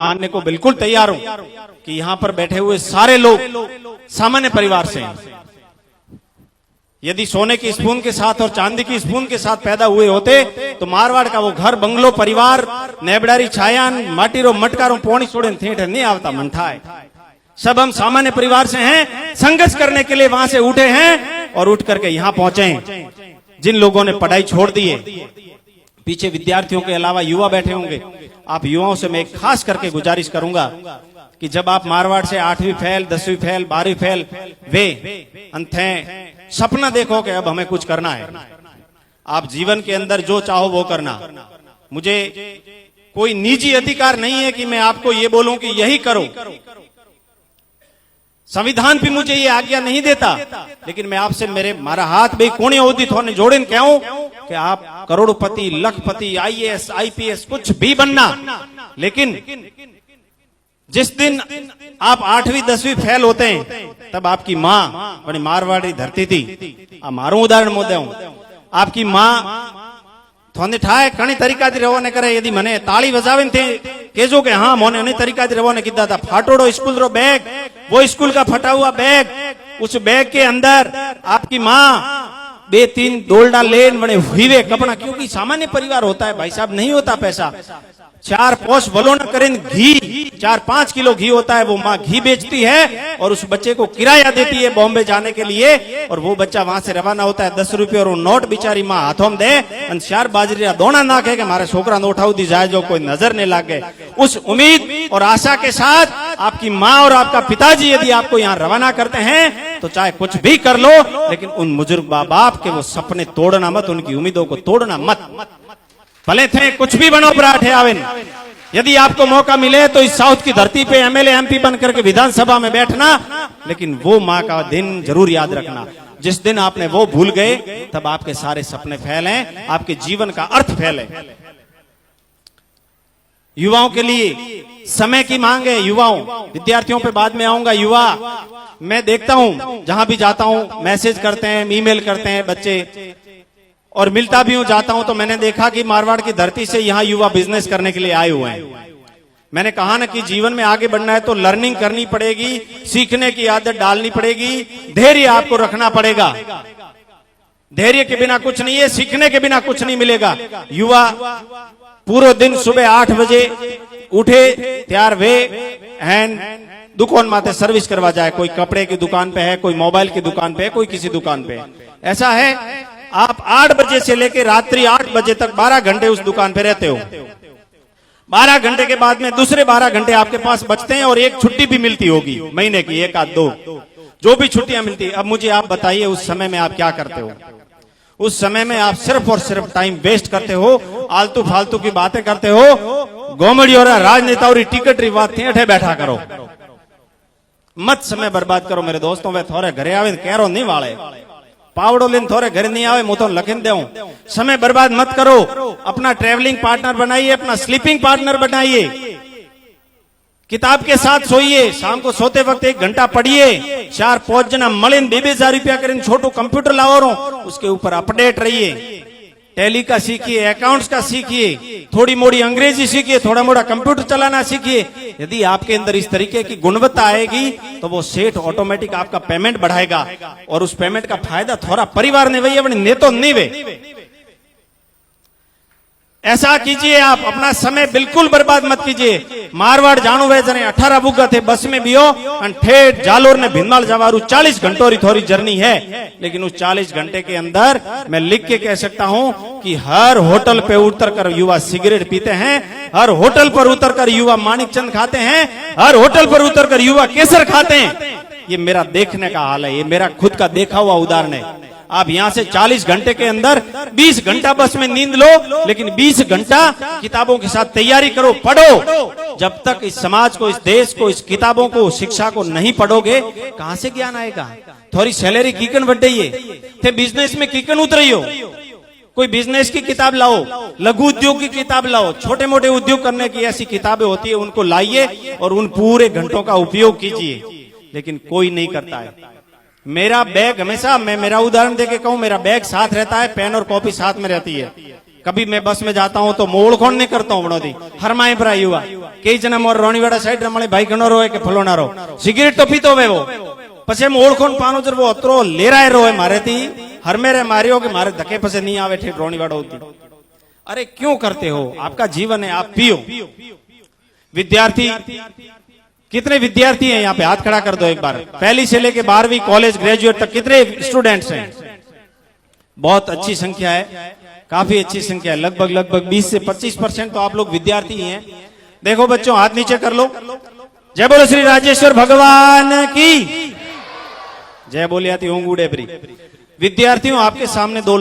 मानने को बिल्कुल तैयार हूं कि यहां पर बैठे हुए सारे लोग सामान्य परिवार से हैं। यदि सोने की स्पून के साथ और चांदी की स्पून के साथ पैदा हुए होते तो मारवाड़ का वो घर बंगलो परिवार नेबडारी छायान माटीरो मटकारो पोणी छोड़े थिएटर नहीं आवता मंठाए। सब हम सामान्य परिवार से हैं, संघर्ष करने के लिए वहां से उठे हैं और उठ करके यहां पहुंचे हैं। जिन लोगों ने पढ़ाई छोड़ दी है, पीछे विद्यार्थियों के अलावा युवा बैठे होंगे, आप युवाओं से मैं खास करके गुजारिश करूंगा कि जब आप मारवाड़ से 8वीं फेल 10वीं फेल 12वीं फेल वे अंत सपना देखो कि अब हमें कुछ करना है। आप जीवन के अंदर जो चाहो वो करना। मुझे कोई निजी अधिकार नहीं है कि मैं आपको ये बोलूं कि यही करो, संविधान भी मुझे ये आज्ञा नहीं देता, लेकिन मैं आपसे मारा हाथ भाई कोने होती थोने जोड़े कहूं कि आप करोड़पति लखपति IAS IPS कुछ भी बनना, लेकिन जिस दिन आप 8वीं 10वीं फेल होते हैं तब आपकी माँ बड़ी मारवाड़ी धरती थी। मारू उदाहरण मोदे हूं, आपकी माँ थोने ठाए कणी तरीका थी रवो ने करे। यदि मने ताली बजावे थे केजो के हाँ मोने अने तरीका थी रवो ने कीधा था फाटोड़ो स्कूल रो बैग, वो स्कूल का फटा हुआ बैग, उस बैग के अंदर आपकी माँ 2-3 डोलडा लेन बने हुए कपड़ा, क्योंकि सामान्य परिवार होता है भाई साहब, नहीं होता पैसा। 4 पोस भलो न करें घी 4-5 किलो घी होता है, वो माँ घी बेचती है और उस बच्चे को किराया देती है बॉम्बे जाने के लिए, और वो बच्चा वहां से रवाना होता है 10 रुपये और वो नोट बिचारी माँ हाथों में दे और 4 बाजरी दोना नाखे के हमारे छोकरा ने उठाऊ दी जाए जो कोई नजर नहीं लागे। उस उम्मीद और आशा के साथ आपकी माँ और आपका पिताजी यदि आपको यहाँ रवाना करते हैं तो चाहे कुछ भी कर लो, लेकिन उन बुजुर्ग माँ बाप के वो सपने तोड़ना मत, उनकी उम्मीदों को तोड़ना मत। भले थे कुछ भी बनो पराठे आवेन, यदि आपको मौका मिले तो इस साउथ की धरती पे MLA MP बन करके विधानसभा में बैठना, लेकिन वो माँ का दिन जरूर याद रखना। जिस दिन आपने वो भूल गए तब आपके सारे सपने फेल हैं, आपके जीवन का अर्थ फेल है। युवाओं के लिए समय की मांग है। युवाओं, विद्यार्थियों पे बाद में आऊंगा। युवा मैं देखता हूं जहां भी जाता हूं मैसेज करते हैं, ईमेल करते हैं बच्चे, और मिलता भी हूं जाता हूं तो मैंने देखा कि मारवाड़ की धरती से यहाँ युवा बिजनेस करने के लिए आए हुए हैं। मैंने कहा ना कि जीवन में आगे बढ़ना है तो लर्निंग करनी पड़ेगी, सीखने की आदत डालनी पड़ेगी, धैर्य आपको रखना पड़ेगा। धैर्य के बिना कुछ नहीं है, सीखने के बिना कुछ नहीं मिलेगा। युवा पूरे दिन सुबह 8 बजे उठे तैयार वे एंड दुकान माते सर्विस करवा जाए, कोई कपड़े की दुकान पे है, कोई मोबाइल की दुकान पे है, कोई किसी दुकान पे है। ऐसा है आप 8 बजे से लेकर रात्रि 8 बजे तक 12 घंटे उस दुकान पे रहते हो। 12 घंटे के बाद में दूसरे 12 घंटे आपके पास बचते हैं और एक छुट्टी भी मिलती होगी महीने की, 1 आध 2 जो भी छुट्टियां मिलती। अब मुझे आप बताइए उस समय में आप क्या करते हो? उस समय में आप सिर्फ और सिर्फ टाइम वेस्ट करते हो, आलतू फालतू की बातें करते हो, गोमड़ी और राजनेता और टिकट री बात थी बैठा करो, मत समय बर्बाद करो मेरे दोस्तों। वे थोड़े घरे आवे कह नहीं वाले पावड़ो लेन थोड़े घर नहीं आवे, मुझे लखन देऊं। समय बर्बाद मत करो, अपना ट्रेवलिंग पार्टनर बनाइए, अपना स्लीपिंग पार्टनर बनाइए, किताब के साथ सोइए, शाम को सोते वक्त 1 घंटा पढ़िए, 4-5 जना मलिन 2,000 रुपया करें छोटू कंप्यूटर लाओ, उसके ऊपर अपडेट रहिए, टैली का सीखिए, अकाउंट्स का सीखिए, थोड़ी मोड़ी अंग्रेजी सीखिए, थोड़ा मोड़ा कंप्यूटर चलाना सीखिए। यदि आपके अंदर इस तरीके की गुणवत्ता आएगी तो वो सेठ ऑटोमेटिक आपका पेमेंट बढ़ाएगा, और उस पेमेंट का फायदा थोड़ा परिवार ने वही अपने नेतो नहीं वे। ऐसा कीजिए, आप अपना समय बिल्कुल बर्बाद मत कीजिए। मारवाड़ जानो वे जने 18 बुग्गा थे बस में बियो और ठेठ जालोर ने भिंदमाल जवारू 40 घंटों री थोड़ी जर्नी है, लेकिन उस 40 घंटे के अंदर मैं लिख के कह सकता हूं कि हर होटल पे उतर कर युवा सिगरेट पीते हैं, हर होटल पर उतर कर युवा माणिक चंद खाते हैं, हर होटल पर उतर कर युवा केसर खाते हैं। ये मेरा देखने का हाल है, ये मेरा खुद का देखा हुआ उदाहरण है। आप यहाँ से 40 घंटे के अंदर 20 घंटा बस में नींद लो, लेकिन 20 घंटा किताबों के साथ तैयारी करो, पढ़ो। जब तक इस समाज को, इस देश को, इस किताबों को, शिक्षा को नहीं पढ़ोगे कहां से ज्ञान आएगा? थोड़ी सैलरी कीकन बढ़ाइए थे, बिजनेस में कीकन उतरियो, कोई बिजनेस की किताब लाओ, लघु उद्योग की किताब लाओ, छोटे मोटे उद्योग करने की ऐसी किताबें होती है उनको लाइए और उन पूरे घंटों का उपयोग कीजिए, लेकिन कोई नहीं करता है। मेरा बैग हमेशा, मैं मेरा उदाहरण देके कहूं, मेरा बैग साथ रहता है, पेन और कॉपी साथ में रहती है। कभी मैं बस में जाता हूं तो मोड़ खोण नहीं करता हूं बड़ोदी हर माए पर युवा कई जना मोर रोनीवाड़ा साइड रमणे भाई घणो रो के फलोना रो सिगरेट तो पीतो वे वो पछे मोड़ खोण पानो जर वो अतरो लेराय रो है मारे थी हर मेरे मारियो के मारे धके पसे नहीं आवे ठेठ रोनीवाड़ा होती। अरे क्यों करते हो? आपका जीवन है, आप पियो। विद्यार्थी, कितने विद्यार्थी हैं यहाँ पे? हाथ खड़ा कर दो एक बार। पहली से लेके 12वीं कॉलेज ग्रेजुएट तक कितने स्टूडेंट्स हैं? बहुत अच्छी संख्या है, काफी अच्छी संख्या है। लगभग 20 से 25% तो आप लोग विद्यार्थी ही हैं। देखो बच्चों, हाथ नीचे कर लो। जय बोलो श्री राजेश्वर भगवान की जय। बोलियाती होंगूडे। विद्यार्थियों, आपके सामने 2